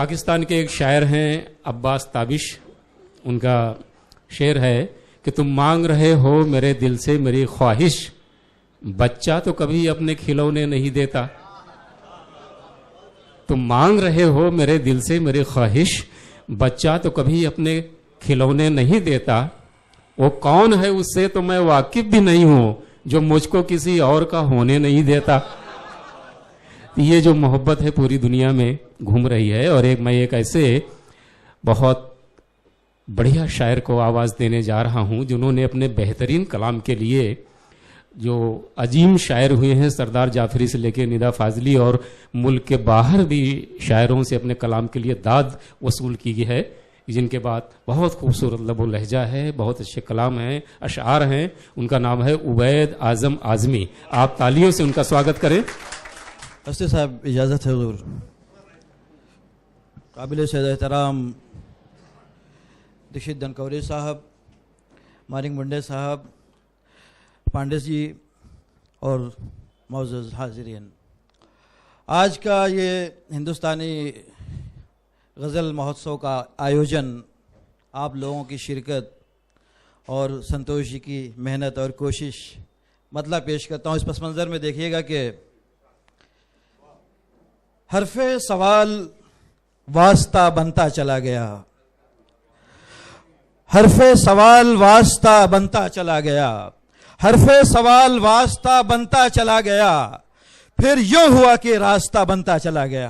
पाकिस्तान के एक शायर हैं अब्बास ताबिश, उनका शेर है कि तुम मांग रहे हो मेरे दिल से मेरी ख्वाहिश, बच्चा तो कभी अपने खिलौने नहीं देता। तुम मांग रहे हो मेरे दिल से मेरी ख्वाहिश, बच्चा तो कभी अपने खिलौने नहीं देता। वो कौन है उससे तो मैं वाकिफ भी नहीं हूं, जो मुझको किसी और का होने नहीं देता। ये जो मोहब्बत है पूरी दुनिया में घूम रही है। और मैं एक ऐसे बहुत बढ़िया शायर को आवाज़ देने जा रहा हूं जिन्होंने अपने बेहतरीन कलाम के लिए जो अजीम शायर हुए हैं, सरदार जाफरी से लेकर निदा फाजली और मुल्क के बाहर भी शायरों से अपने कलाम के लिए दाद वसूल की गई है, जिनके बाद बहुत खूबसूरत लबो लहजा है, बहुत अच्छे कलाम हैं, अशार हैं। उनका नाम है उबैद आज़म आज़मी। आप तालियों से उनका स्वागत करें। हस्ती साहब इजाज़त है हुज़ूर। काबिल सद एहतराम दीक्षित धनकवरे साहब, मानिक मुंडे साहब, पांडे जी और मौजूद हाज़रीन, आज का ये हिंदुस्तानी गज़ल महोत्सव का आयोजन आप लोगों की शिरकत और संतोष जी की मेहनत और कोशिश मतलब पेश करता हूँ। इस पस मंज़र में देखिएगा कि हरफ़े सवाल वास्ता बनता चला गया, हरफ़े सवाल वास्ता बनता चला गया, हरफ़े सवाल वास्ता बनता चला गया, फिर यूं हुआ कि रास्ता बनता चला गया।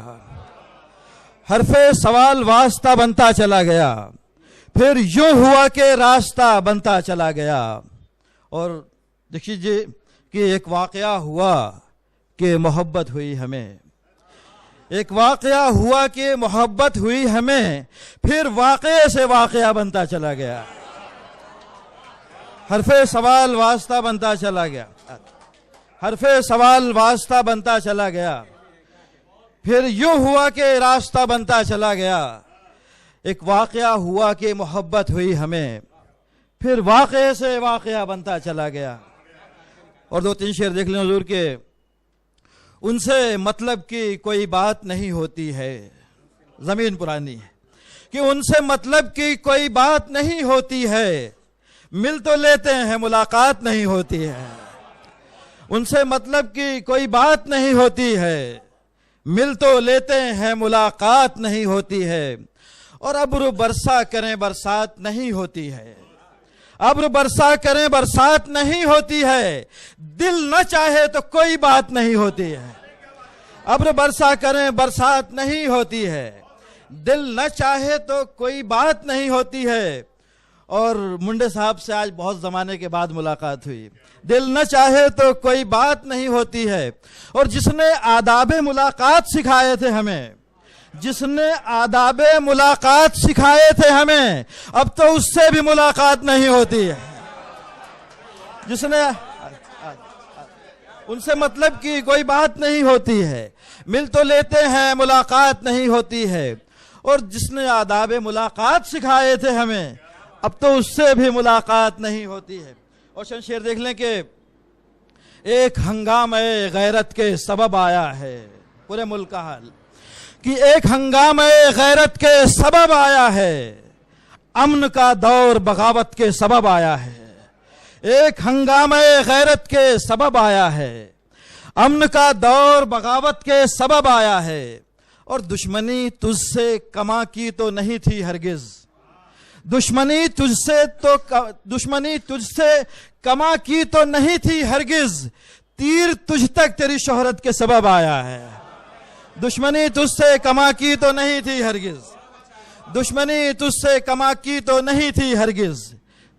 हरफ़े सवाल वास्ता बनता चला गया, फिर यूं हुआ कि रास्ता बनता चला गया। और देखिए कि एक वाक़या हुआ कि मोहब्बत हुई हमें, एक वाक़या हुआ कि मोहब्बत हुई हमें, फिर वाक़े से वाक़या बनता चला गया। हरफ़े सवाल वास्ता बनता चला गया, हरफ़े सवाल वास्ता बनता चला गया, फिर यूं हुआ कि रास्ता बनता चला गया। एक वाक़या हुआ कि मोहब्बत हुई हमें, फिर वाक़े से वाक़या बनता चला गया। और दो तीन शेर देख लें हुज़ूर के, उनसे मतलब की कोई बात नहीं होती है, ज़मीन पुरानी है कि उनसे मतलब की कोई बात नहीं होती है, मिल तो लेते हैं मुलाकात नहीं होती है। उनसे मतलब की कोई बात नहीं होती है, मिल तो लेते हैं मुलाकात नहीं होती है। और अब्र बरसा करें बरसात नहीं होती है, अब्र बरसा करें बरसात नहीं होती है, दिल न चाहे तो कोई बात नहीं होती है। अब्र बरसा करें बरसात नहीं होती है, दिल न चाहे तो कोई बात नहीं होती है। और मुंडे साहब से आज बहुत ज़माने के बाद मुलाकात हुई, दिल न चाहे तो कोई बात नहीं होती है। और जिसने आदाबे मुलाकात सिखाए थे हमें, जिसने आदाबे मुलाकात सिखाए थे हमें, अब तो उससे भी मुलाकात नहीं होती है। जिसने उनसे मतलब की कोई बात नहीं होती है, मिल तो लेते हैं मुलाकात नहीं होती है। और जिसने आदाबे मुलाकात सिखाए थे हमें, अब तो उससे भी मुलाकात नहीं होती है। और चंद शेर देख लें कि एक हंगामे गैरत के सबब आया है, पूरे मुल्क का हाल कि एक हंगामे गैरत के सबब आया है, अमन का दौर बगावत के सबब आया है। एक हंगामे गैरत के सबब आया है, अमन का दौर बगावत के सबब आया है। और दुश्मनी तुझसे कमा की तो नहीं थी हरगिज, दुश्मनी तुझसे कमा की तो नहीं थी हरगिज, तीर तुझ तक तेरी शोहरत के सबब आया है। दुश्मनी तुझसे कमा की तो नहीं थी हरगिज, दुश्मनी तुझसे कमा की तो नहीं थी हरगिज,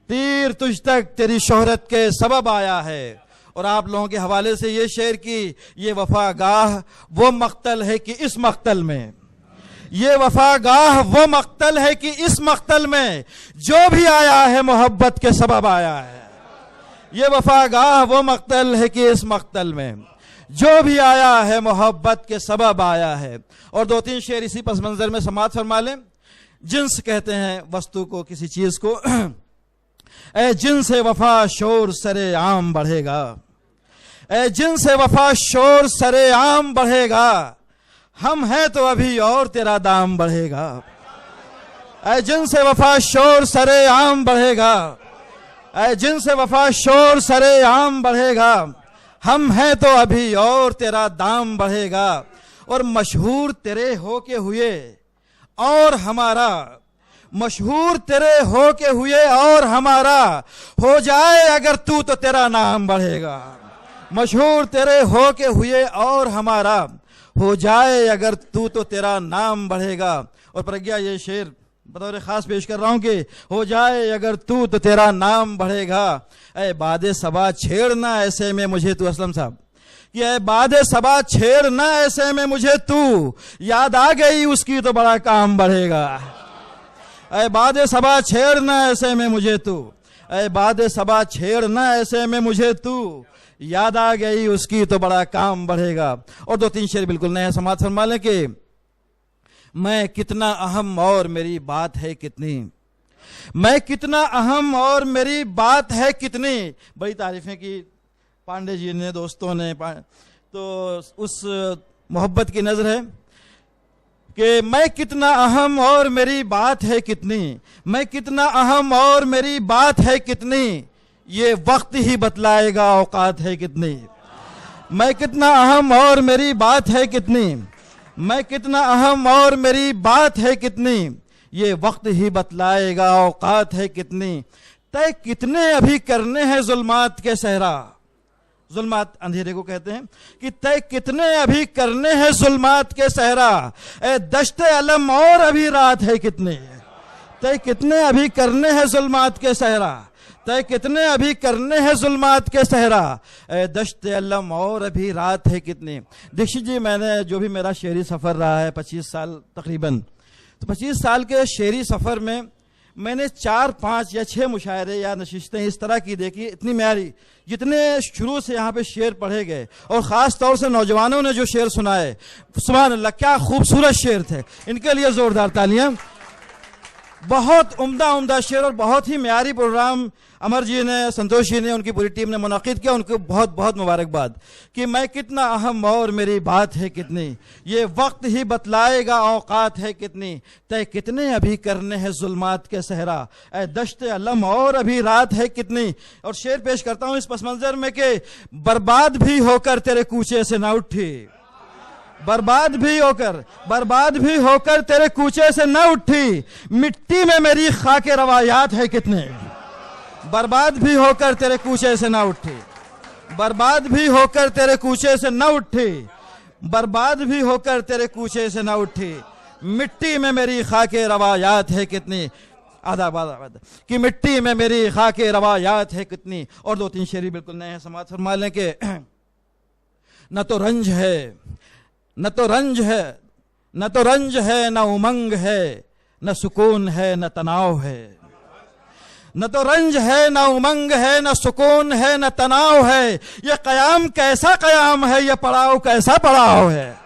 तीर तुझ तक तेरी शोहरत के सबब आया है। और आप लोगों के हवाले से ये शेर की, ये वफागाह वो मक्तल है कि इस मक्तल में, ये वफागाह वो मक्तल है कि इस मक्तल में जो भी आया है मोहब्बत के सबब आया है। ये वफागाह वो मक्तल है कि इस मक्तल में जो भी आया है मोहब्बत के सबब आया है। और दो तीन शेर इसी पस मंजर में समात फरमा लें। जिन्स कहते हैं वस्तु को, किसी चीज को। ए जिनसे वफा शोर सरे आम बढ़ेगा, ए जिनसे वफा शोर सरे आम बढ़ेगा, हम हैं तो अभी और तेरा दाम बढ़ेगा। ऐ जिनसे वफा शोर सरे आम बढ़ेगा, ऐ जिनसे वफा शोर सरे आम बढ़ेगा। हम हैं तो अभी और तेरा दाम बढ़ेगा। और मशहूर तेरे हो के हुए और हमारा, मशहूर तेरे हो के हुए और हमारा, हो जाए अगर तू तो तेरा नाम बढ़ेगा। मशहूर तेरे हो के हुए और हमारा, हो जाए अगर तू तो तेरा नाम बढ़ेगा। और प्रज्ञा ये शेर बतौर खास पेश कर रहा हूं कि हो जाए अगर तू तो तेरा नाम बढ़ेगा। ऐ बादे सबा छेड़ना ऐसे में मुझे तू, असलम साहब, कि ऐ बादे सबा छेड़ना ऐसे में मुझे तू, याद आ गई उसकी तो बड़ा काम बढ़ेगा। ऐ बादे सबा छेड़ना ऐसे में मुझे तू, ऐ बादे सबा छेड़ना ऐसे में मुझे तू, याद आ गई उसकी तो बड़ा काम बढ़ेगा। और दो तीन शेर बिल्कुल नए समाज फरमा लें कि मैं कितना अहम और मेरी बात है कितनी, मैं कितना अहम और मेरी बात है कितनी। बड़ी तारीफें की पांडे जी ने, दोस्तों ने, तो उस मोहब्बत की नजर है कि मैं कितना अहम और मेरी बात है कितनी, मैं कितना अहम और मेरी बात है कितनी, ये वक्त ही बतलाएगा औकात है कितनी। मैं कितना अहम और मेरी बात है कितनी, मैं कितना अहम और मेरी बात है कितनी, ये वक्त ही बतलाएगा औकात है कितनी। तय कितने अभी करने हैं जुल्मात के सहरा, जुल्मात अंधेरे को कहते हैं, कि तय कितने अभी करने हैं जुल्मात के सहरा। ए दश्ते अलम और अभी रात है कितनी, तय कितने अभी करने हैं जुल्मात के सहरा, तय कितने अभी करने हैं जुल्मात के सहरा। ए दश्ते अलम और अभी रात है कितनी। दीक्षित जी, मैंने जो भी मेरा शेरी सफ़र रहा है 25 साल तकरीबन, तो 25 साल के शेरी सफ़र में मैंने 4, 5 या 6 मुशायरे या नशिस्तें इस तरह की देखी, इतनी म्यारी, जितने शुरू से यहाँ पे शेर पढ़े गए और ख़ास तौर से नौजवानों ने जो शेर सुनाए, सुभान अल्लाह, क्या खूबसूरत शेर थे। इनके लिए ज़ोरदार तालियां। बहुत उम्दा शेर और बहुत ही म्यारी प्रोग्राम अमर जी ने, संतोष जी ने, उनकी पूरी टीम ने मुनाकिद किया। उनको बहुत बहुत मुबारकबाद। कि मैं कितना अहम और मेरी बात है कितनी, ये वक्त ही बतलाएगा औकात है कितनी। तय कितने अभी करने हैं जुल्मात के सहरा, ए दश्ते अलम और अभी रात है कितनी। और शेर पेश करता हूं इस पस मंजर में कि बर्बाद भी होकर तेरे कूचे से ना उठी, बर्बाद भी होकर तेरे कूचे से न उठी, मिट्टी में मेरी खाके रवायात है कितने। बर्बाद भी होकर तेरे कूचे से न उठी, बर्बाद भी होकर तेरे कूचे से न उठी, बर्बाद भी होकर तेरे कूचे से न उठी, मिट्टी में मेरी खाके रवायात है कितनी। आधा कि मिट्टी में मेरी खाके रवायात है कितनी। और 2-3 शेरी बिल्कुल नए हैं, समाज फरमा लें कि न तो रंज है, न तो रंज है, न तो रंज है, न उमंग है, न सुकून है, न तनाव है। न तो रंज है, न उमंग है, न सुकून है, न तनाव है। ये कयाम कैसा कयाम है, ये पड़ाव कैसा पड़ाव है।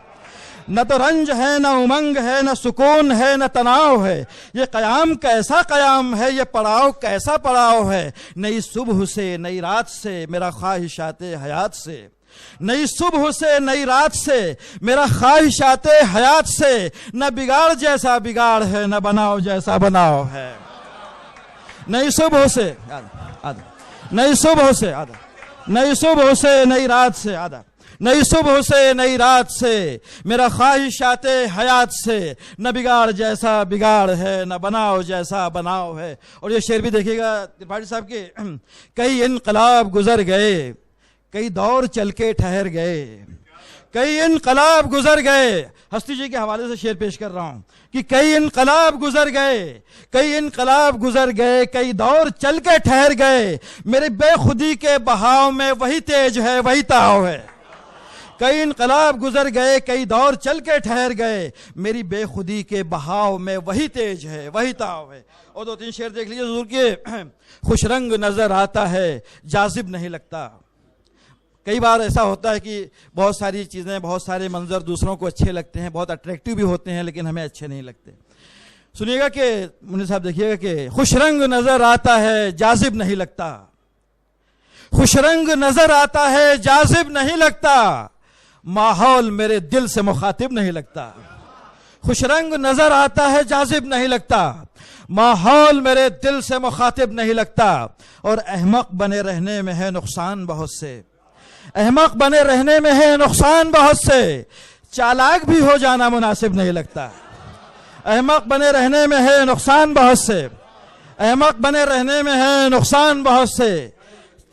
न तो रंज है, न उमंग है, न सुकून है, न तनाव है। ये कयाम कैसा कयाम है, ये पड़ाव कैसा पड़ाव है। नई सुबह से नई रात से मेरा ख्वाहिशाते हयात से, नई सुबह से नई रात से मेरा ख्वाहिशाते हयात से। न बिगाड़ जैसा बिगाड़ है, न बनाव जैसा बनाव है। नई सुबह से आधा, नई सुबह से आधा, नई सुबह से नई रात से आधा, नई सुबह से नई रात से मेरा ख्वाहिशाते हयात से। न बिगाड़ जैसा बिगाड़ है, न बनाव जैसा बनाव है। और ये शेर भी देखिएगा त्रिपाठी साहब के, कई इनकलाब गुजर गए, कई दौर चल के ठहर गए, कई इनकलाब गुजर गए। हस्ती जी के हवाले से शेर पेश कर रहा हूं कि कई इनकलाब गुजर गए, कई इनकलाब गुजर गए, कई दौर चल के ठहर गए। मेरे बेखुदी के बहाव में वही तेज है, वही ताव है। कई इनकलाब गुजर गए, कई दौर चल के ठहर गए, मेरी बेखुदी के बहाव में वही तेज है, वही ताव है। और 2-3 शेर देख लीजिए हुजूर के। खुशरंग नजर आता है, जाजिब नहीं लगता। कई बार ऐसा होता है कि बहुत सारी चीज़ें, बहुत सारे मंजर दूसरों को अच्छे लगते हैं, बहुत अट्रैक्टिव भी होते हैं, लेकिन हमें अच्छे नहीं लगते। सुनिएगा कि मुन्नी साहब देखिएगा कि खुशरंग नजर आता है, जाजिब नहीं लगता। खुशरंग नजर आता है, जाजिब नहीं लगता। माहौल मेरे दिल से मुखातिब नहीं लगता। खुशरंग नजर आता है जाजिब नहीं लगता, माहौल मेरे दिल से मुखातिब नहीं लगता। और अहमक बने रहने में है नुकसान बहुत से, अहमक बने रहने में है नुकसान बहुत से, चालाक भी हो जाना मुनासिब नहीं लगता। अहमक बने रहने में है नुकसान बहुत से, अहमक बने रहने में है नुकसान बहुत से,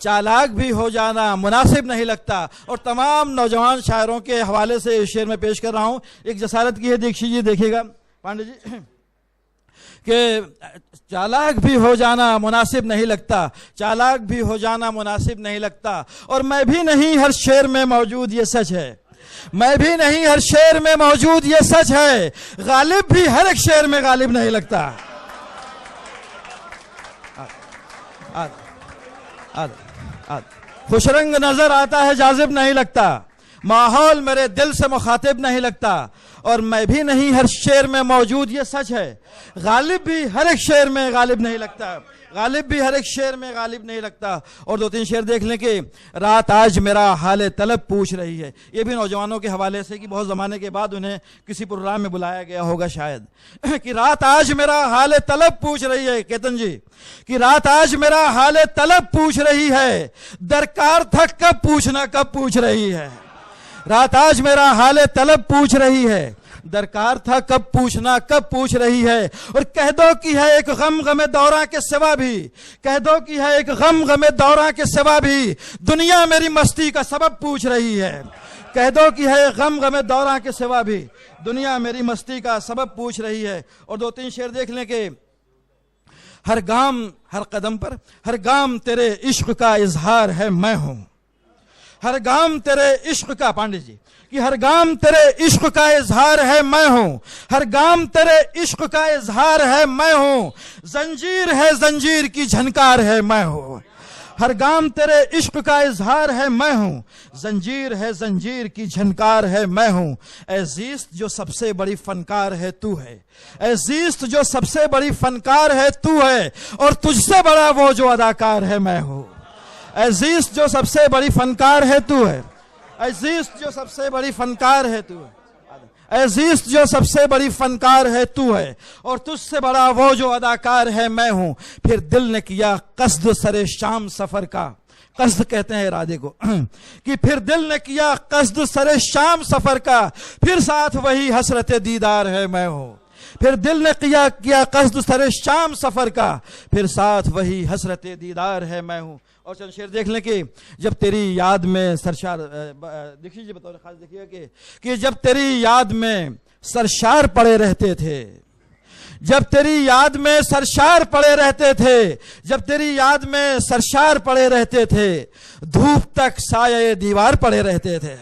चालाक भी हो जाना मुनासिब नहीं लगता। और तमाम नौजवान शायरों के हवाले से इस शेर में पेश कर रहा हूं। एक जसारत की है, दीक्षित जी देखिएगा पांडे जी, कि चालाक भी हो जाना मुनासिब नहीं लगता, चालाक भी हो जाना मुनासिब नहीं लगता। और मैं भी नहीं हर शेर में मौजूद ये सच है, मैं भी नहीं हर शेर में मौजूद ये सच है, गालिब भी हर एक शेर में गालिब नहीं लगता। खुशरंग नजर आता है जाजिब नहीं लगता, माहौल मेरे दिल से मुखातिब नहीं लगता। और मैं भी नहीं हर शेर में मौजूद ये सच है, गालिब भी हर एक शेर में गालिब नहीं लगता, गालिब भी हर एक शेर में गालिब नहीं लगता। और दो तीन शेर देख लें कि रात आज मेरा हाल तलब पूछ रही है। ये भी नौजवानों के हवाले से कि बहुत ज़माने के बाद उन्हें किसी प्रोग्राम में बुलाया गया होगा शायद, कि रात आज मेरा हाल तलब पूछ रही है। केतन जी, कि रात आज मेरा हाल तलब पूछ रही है, दरकार था कब पूछना कब पूछ रही है। रात आज मेरा हाल तलब पूछ रही है, दरकार था कब पूछना कब पूछ रही है। और कह दो कि है एक गम गमे दौरा के सिवा भी, कह दो कि है एक गम गमे दौरा के सिवा भी, दुनिया मेरी मस्ती का सबब पूछ रही है। कह दो कि है गम गमे दौरा के सिवा भी, दुनिया मेरी मस्ती का सबब पूछ रही है। और दो तीन शेर देख लें कि हर गाम हर कदम पर, हर गाम तेरे इश्क का इजहार है मैं हूं, हर गाम तेरे इश्क का, पांडे जी, कि हर गाम तेरे इश्क का इजहार है मैं हूं, हर गाम तेरे इश्क का इजहार है मैं हूं, जंजीर है जंजीर की झनकार है मैं हूं। हर गाम तेरे इश्क का इजहार है मैं हूं, जंजीर है जंजीर की झनकार है मैं हूं। ऐजीस्त जो सबसे बड़ी फनकार है तू है, ऐजीस्त जो सबसे बड़ी फनकार है तू है, और तुझसे बड़ा वो जो अदाकार है मैं हूं। अजीज जो सबसे बड़ी फनकार है तू है, अजीज जो सबसे बड़ी फनकार है तू है, अजीज जो सबसे बड़ी फनकार है तू है, और तुझसे बड़ा वो जो अदाकार है मैं हूं। फिर दिल ने किया कस्द सरे शाम सफर का, कस्द कहते हैं इरादे को, कि फिर दिल ने किया कस्द सरे शाम सफर का, फिर साथ वही हसरत दीदार है मैं हूं। फिर दिल ने किया कस्द सरे शाम सफर का, फिर साथ वही हसरत दीदार है मैं हूं। और चंद शेर देख लें कि जब तेरी याद में सरशार, देखिए बतौर खास देखिए कि जब तेरी याद में सरशार पड़े रहते थे, जब तेरी याद में सरशार पड़े रहते थे, जब तेरी याद में सरशार पड़े रहते थे, धूप तक साये दीवार पड़े रहते थे।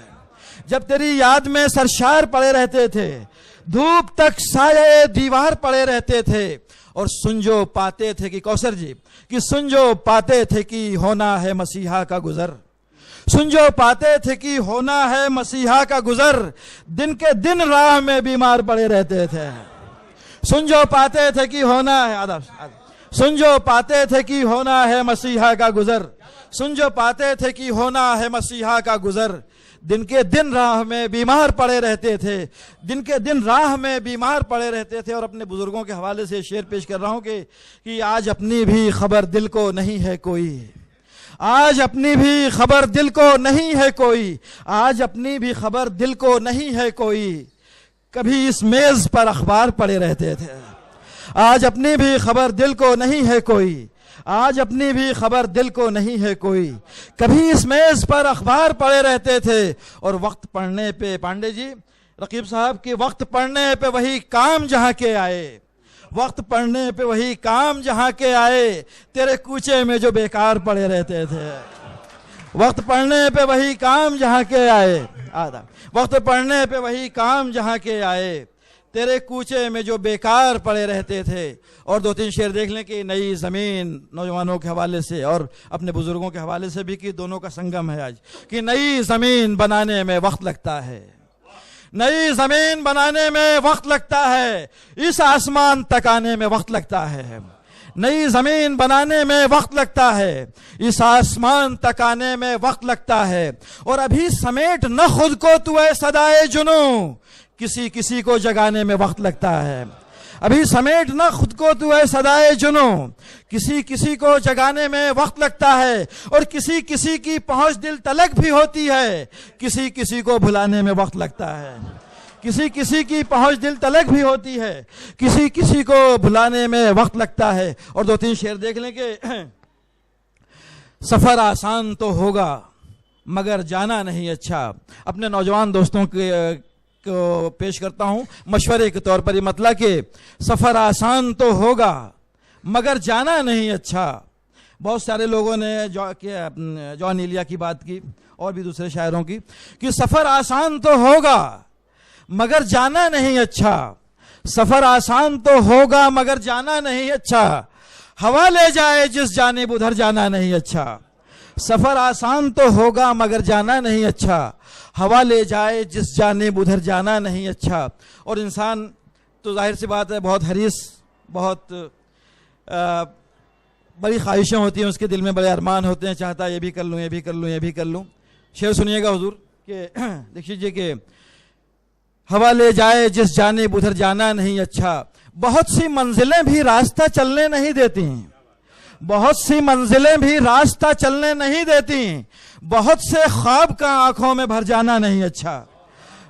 जब तेरी याद में सरशार पड़े रहते थे, धूप तक साये दीवार पड़े रहते थे। और सुन जो पाते थे कि कौसर जी, कि सुन जो पाते थे कि होना है मसीहा का गुजर, सुन जो पाते थे कि होना है मसीहा का गुजर, दिन के दिन राह में बीमार पड़े रहते थे। सुन जो पाते थे कि होना है, सुन जो पाते थे कि होना है मसीहा का गुजर, सुन जो पाते थे कि होना है मसीहा का गुजर, दिन के दिन राह में बीमार पड़े रहते थे, दिन के दिन राह में बीमार पड़े रहते थे। और अपने बुजुर्गों के हवाले से शेर पेश कर रहा हूं कि आज अपनी भी खबर दिल को नहीं है कोई, आज अपनी भी खबर दिल को नहीं है कोई, आज अपनी भी खबर दिल को नहीं है कोई, कभी इस मेज पर अखबार पड़े रहते थे। आज अपनी भी खबर दिल को नहीं है कोई, आज अपनी भी खबर दिल को नहीं है कोई, कभी इस मेज पर अखबार पड़े रहते थे। और वक्त पढ़ने पे, पांडे जी रकीब साहब की, वक्त पढ़ने पे वही काम जहां के आए, वक्त पढ़ने पे वही काम जहां के आए, तेरे कूचे में जो बेकार पड़े रहते थे। वक्त पढ़ने पे वही काम जहां के आए, आधा वक्त पढ़ने पे वही काम जहां के आए, तेरे कूचे में जो बेकार पड़े रहते थे। और दो तीन शेर देख लें कि नई ज़मीन, नौजवानों के हवाले से और अपने बुजुर्गों के हवाले से भी, कि दोनों का संगम है आज, कि नई ज़मीन बनाने में वक्त लगता है, नई ज़मीन बनाने में वक्त लगता है, इस आसमान तक आने में वक्त लगता है, नई जमीन बनाने में वक्त लगता है, इस आसमान तक आने में वक्त लगता है। और अभी समेट न खुद को तू ऐ सदाए जुनू, किसी किसी को जगाने में वक्त लगता है। अभी समेट न खुद को तू ऐ सदाए जुनू, किसी किसी को जगाने में वक्त लगता है। और किसी किसी की पहुंच दिल तलक भी होती है, किसी किसी को भुलाने में वक्त लगता है। किसी किसी की पहुंच दिल तलक भी होती है, किसी किसी को भुलाने में वक्त लगता है। और दो तीन शेर देख लें कि सफर आसान तो होगा मगर जाना नहीं अच्छा। अपने नौजवान दोस्तों को पेश करता हूं मशवरे के तौर पर, ये मतलब कि सफर आसान तो होगा मगर जाना नहीं अच्छा। बहुत सारे लोगों ने जॉन एलिया की बात की और भी दूसरे शायरों की कि सफर आसान तो होगा मगर जाना नहीं अच्छा। सफर आसान तो होगा मगर जाना नहीं अच्छा, हवा ले जाए जिस जानिब उधर जाना नहीं अच्छा। सफर आसान तो होगा मगर जाना नहीं अच्छा, हवा ले जाए जिस जानिब उधर जाना नहीं अच्छा। और इंसान तो जाहिर सी बात है बहुत हरीस, बहुत बड़ी ख्वाहिशें होती हैं उसके दिल में, बड़े अरमान होते हैं, चाहता है ये भी कर लूँ, ये भी कर लूँ, ये भी कर लूँ। शेर सुनिएगा हुजूर के देख लीजिए कि हवा ले जाए जिस जानिब उधर जाना नहीं अच्छा। बहुत सी मंजिलें भी रास्ता चलने नहीं देती, बहुत सी मंजिलें भी रास्ता चलने नहीं देती, बहुत से ख्वाब का आंखों में भर जाना नहीं अच्छा।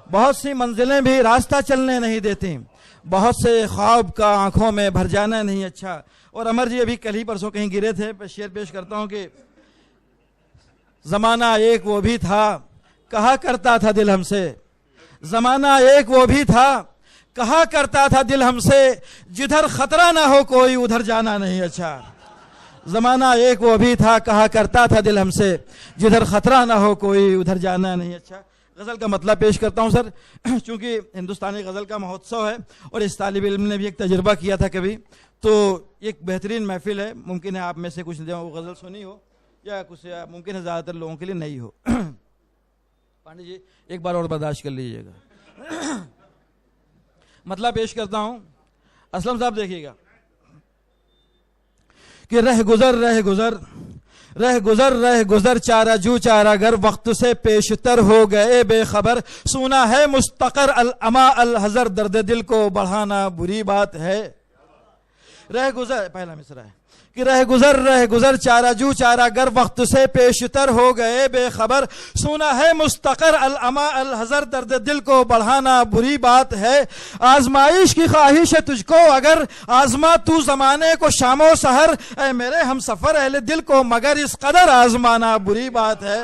बहुत सी मंजिलें भी रास्ता चलने नहीं देती, बहुत से ख्वाब का आंखों में भर जाना नहीं अच्छा। और अमर जी अभी कल ही परसों कहीं गिरे थे, शेर पेश करता हूं कि जमाना एक वो भी था कहा करता था दिल हमसे, जमाना एक वो भी था कहा करता था दिल हमसे, जिधर खतरा ना हो कोई उधर जाना नहीं अच्छा। जमाना एक वो भी था कहा करता था दिल हमसे, जिधर खतरा ना हो कोई उधर जाना नहीं अच्छा। गजल का मतलब पेश करता हूं सर, चूंकि हिंदुस्तानी गजल का महोत्सव है और इस तालिब इल्म ने भी एक तजुर्बा किया था कभी, तो एक बेहतरीन महफिल है। मुमकिन है आप में से कुछ ने वो गजल सुनी हो या कुछ, या मुमकिन है ज़्यादातर लोगों के लिए नहीं हो। पांडे जी एक बार और बर्दाश्त कर लीजिएगा। मतलब पेश करता हूं, असलम साहब देखिएगा कि रह गुजर रह गुजर रह गुजर रह गुजर चारा जू चारा गर, वक्त से पेशतर हो गए बेखबर। सुना है मुस्तकर अल अमा अल हजर, दर्द दिल को बढ़ाना बुरी बात है। रह गुजर पहला मिसरा है कि रह गुजर चारा जू चारा गर, वक्त से पेशतर हो गए बेखबर। सुना है मुस्तकर अल अमा अल हजर, दर्द दिल को बढ़ाना बुरी बात है। आजमाइश की ख्वाहिश है तुझको अगर, आजमा तू जमाने को शामो सहर, ऐ मेरे हम सफर अहले दिल को मगर इस कदर आजमाना बुरी बात है।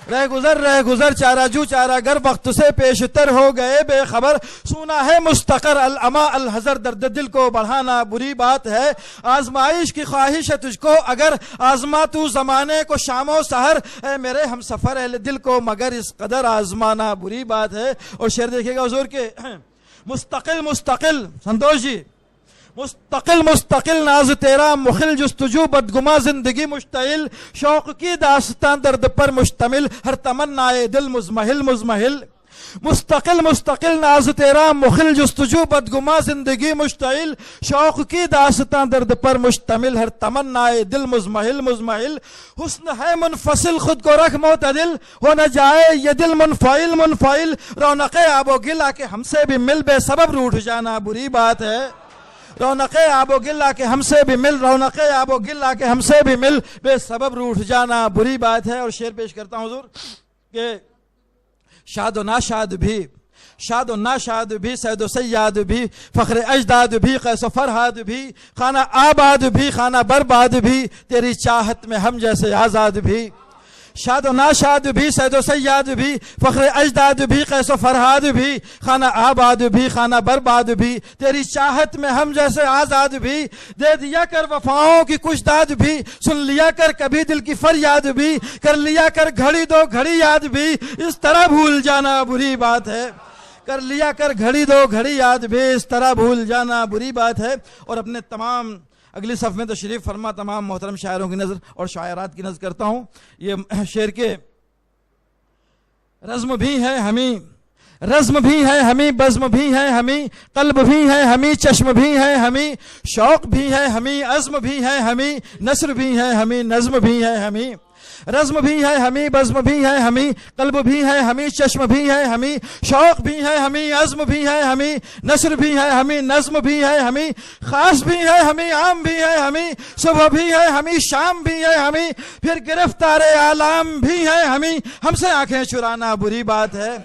रह गुजर चारा जू चारा गर, वक्त से पेशतर हो गए बेखबर। सुना है मुस्तकर अल अमा अल हजर, दर्द दिल को बढ़ाना बुरी बात है। आजमाइश की ख्वाहिश है तुझको अगर, आजमा तू जमाने को शामो सहर, ऐ मेरे हम सफर अहले दिल को मगर इस कदर आजमाना बुरी बात है। और शेर देखिएगा हुजूर के मुस्तकिल मुस्तकिल संतोष जी, मुस्तकिल मुस्तकिल नाज तेरा मुखिल जुस्तजू बदगुमा जिंदगी मुश्तइल, शौक की दास्तां दर्द पर मुश्तमिल, हर तमन्नाए दिल मुजमहिल मुजमहिल। मुस्तकिल मुस्तकिल नाज तेरा मुखिल जुस्तजू बदगुमा जिंदगी मुश्तइल, शौक की दास्तां दर्द पर मुश्तमिल, हर तमन्नाए दिल मुजमहिल मुजमहिल। हुस्न है मुनफसिल खुद को रख मोतदिल, हो न जाए ये दिल मुनफाइल मुनफाइल। रौनक़े आबो गिला के हमसे भी मिल, बेसबब रूठ जाना बुरी बात है। रौनक़े आबो गिल्ला के हमसे भी मिल, रौनक़े आबो गिल्ला के हमसे भी मिल, बेसबब रूठ जाना बुरी बात है। और शेर पेश करता हूं हुजूर के शादो नाशाद भी, शादो नाशाद भी, सैदो सैयाद भी, फ़ख्र अजदाद भी, कैसो फरहाद भी, खाना आबाद भी, खाना बर्बाद भी, तेरी चाहत में हम जैसे आज़ाद भी। शादो नाशाद भी, सैदो सैयाद भी, फ़ख्र अजदाद भी, कैसो फरहाद भी, खाना आबाद भी, खाना बर्बाद भी, तेरी चाहत में हम जैसे आज़ाद भी। दे दिया कर वफाओं की कुछ दाद भी, सुन लिया कर कभी दिल की फरियाद भी, कर लिया कर घड़ी दो घड़ी याद भी, इस तरह भूल जाना बुरी बात है। कर लिया कर घड़ी दो घड़ी याद भी, इस तरह भूल जाना बुरी बात है। और अपने तमाम अगली सफ में तशरीफ फरमा तमाम मोहतरम शायरों की नज़र और शायरात की नज़र करता हूँ। ये शेर के रज़्म भी है हमी, रज़्म भी है हमी, बज़्म भी है हमी, क़ल्ब भी है हमी, चश्म भी है हमी, शौक़ भी है हमी, अज़्म भी है हमी, नस्र भी है हमी, नज़्म भी है हमी। रज़्म भी है हमी, बज़्म भी है हमी, क़ल्ब भी है हमी, चश्म भी है हमी, शौक़ भी है हमी, अज़्म भी है हमी, नस्र भी है हमी, नज़्म भी है हमी, ख़ास भी है हमी, आम भी है हमी, सुबह भी है हमी, शाम भी है हमी, फिर गिरफ्तार आलाम भी है हमी, हमसे आंखें चुराना बुरी बात है।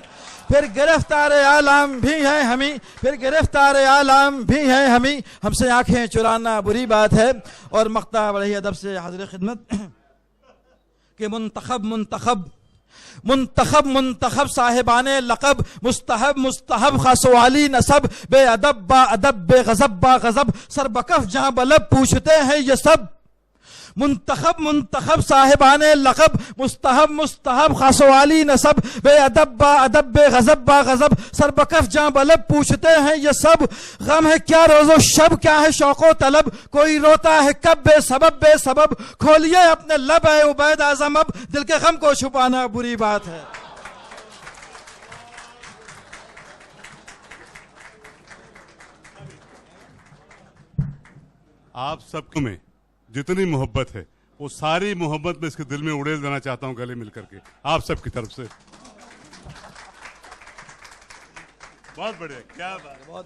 फिर गिरफ्तार आलाम भी है हमी, फिर गिरफ्तार आलाम भी है हमी, हमसे आंखें चुराना बुरी बात है। और मक्ता बड़े ही अदब से हाज़िर खिदमत कि मुंतखब मुंतखब मुंतखब मुंतखब साहिबाने लक़ब, मुस्तहब मुस्तहब खासवाली नसब, बेअदब बा अदब बेगज़ब बा गज़ब, सरबकफ जहां बलब पूछते हैं ये सब। मुंतखब मुंतखब साहिबाने लक़ब, मुस्तहब मुस्तहब खासवाली नसब, बेअदब बा अदब बेगज़ब बा गज़ब, सरबकफ जहां बलब पूछते हैं ये सब। गम है क्या रोज़ो शब, क्या है शौक़ो तलब, कोई रोता है कब बेसबब, खोलिए अपने लब है उबैद आज़म, अब दिल के गम को छुपाना बुरी बात है। आप सबको में जितनी मोहब्बत है वो सारी मोहब्बत में इसके दिल में उड़ेल देना चाहता हूं गले मिल करके आप सबकी तरफ से। बहुत बढ़िया, क्या बात है, बहुत